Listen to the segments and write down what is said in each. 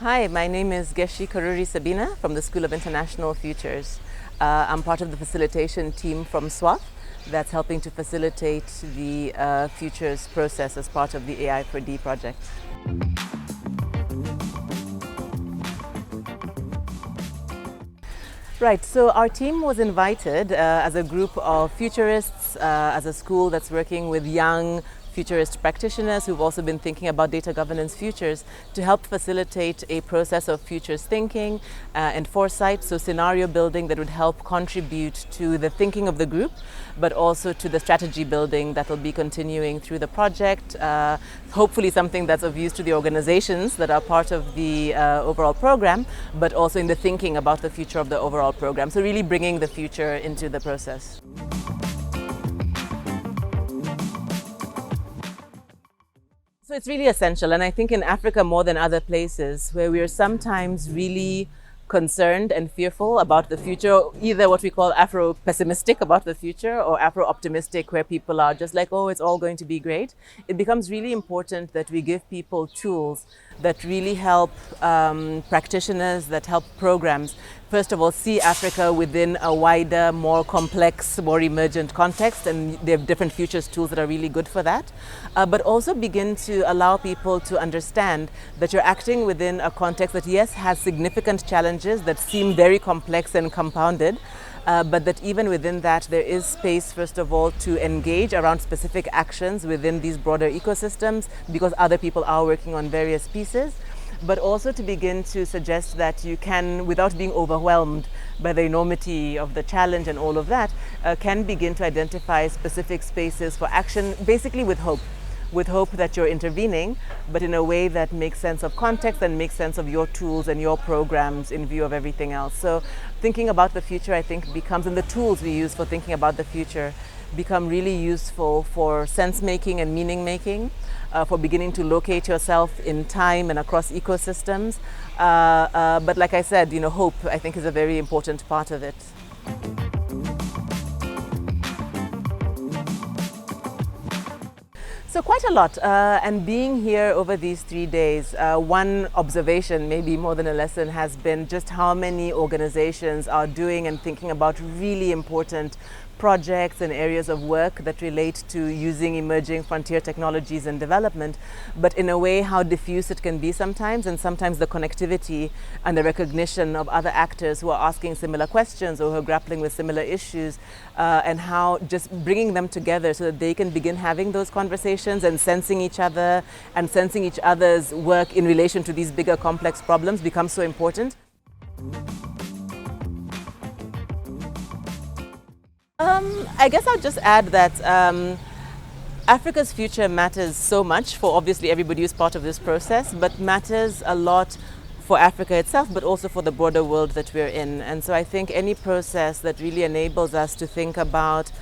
Hi, my name is Geshi Karuri Sabina from the School of International Futures. I'm part of the facilitation team from SWAF that's helping to facilitate the futures process as part of the AI for D project. Right, so our team was invited as a group of futurists, as a school that's working with young futurist practitioners who've also been thinking about data governance futures to help facilitate a process of futures thinking and foresight, so scenario building that would help contribute to the thinking of the group, but also to the strategy building that will be continuing through the project, hopefully something that's of use to the organizations that are part of the overall program, but also in the thinking about the future of the overall program. So really bringing the future into the process. So it's really essential, and I think in Africa more than other places where we are sometimes really concerned and fearful about the future, either what we call Afro-pessimistic about the future or Afro-optimistic, where people are just like, oh, it's all going to be great. It becomes really important that we give people tools that really help practitioners, that help programs, first of all, see Africa within a wider, more complex, more emergent context, and they have different futures tools that are really good for that. But also begin to allow people to understand that you're acting within a context that, yes, has significant challenges that seem very complex and compounded, but that even within that there is space, first of all, to engage around specific actions within these broader ecosystems because other people are working on various pieces, but also to begin to suggest that you can, without being overwhelmed by the enormity of the challenge and all of that, can begin to identify specific spaces for action, basically with hope that you're intervening, but in a way that makes sense of context and makes sense of your tools and your programs in view of everything else. So thinking about the future, I think, becomes, and the tools we use for thinking about the future become really useful for sense making and meaning making, for beginning to locate yourself in time and across ecosystems. But like I said, hope, I think, is a very important part of it. So quite a lot, and being here over these 3 days, one observation, maybe more than a lesson, has been just how many organizations are doing and thinking about really important projects and areas of work that relate to using emerging frontier technologies and development, but in a way how diffuse it can be sometimes, and sometimes the connectivity and the recognition of other actors who are asking similar questions or who are grappling with similar issues, and how just bringing them together so that they can begin having those conversations and sensing each other and sensing each other's work in relation to these bigger complex problems becomes so important. I guess I'll just add that Africa's future matters so much for obviously everybody who's part of this process, but matters a lot for Africa itself, but also for the broader world that we're in. And so I think any process that really enables us to think about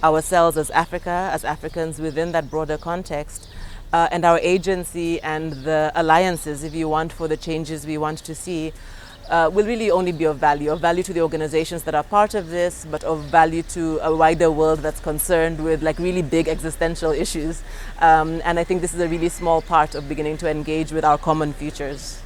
ourselves as Africa, as Africans within that broader context, and our agency and the alliances, if you want, for the changes we want to see, will really only be of value to the organizations that are part of this, but of value to a wider world that's concerned with like really big existential issues. And I think this is a really small part of beginning to engage with our common futures.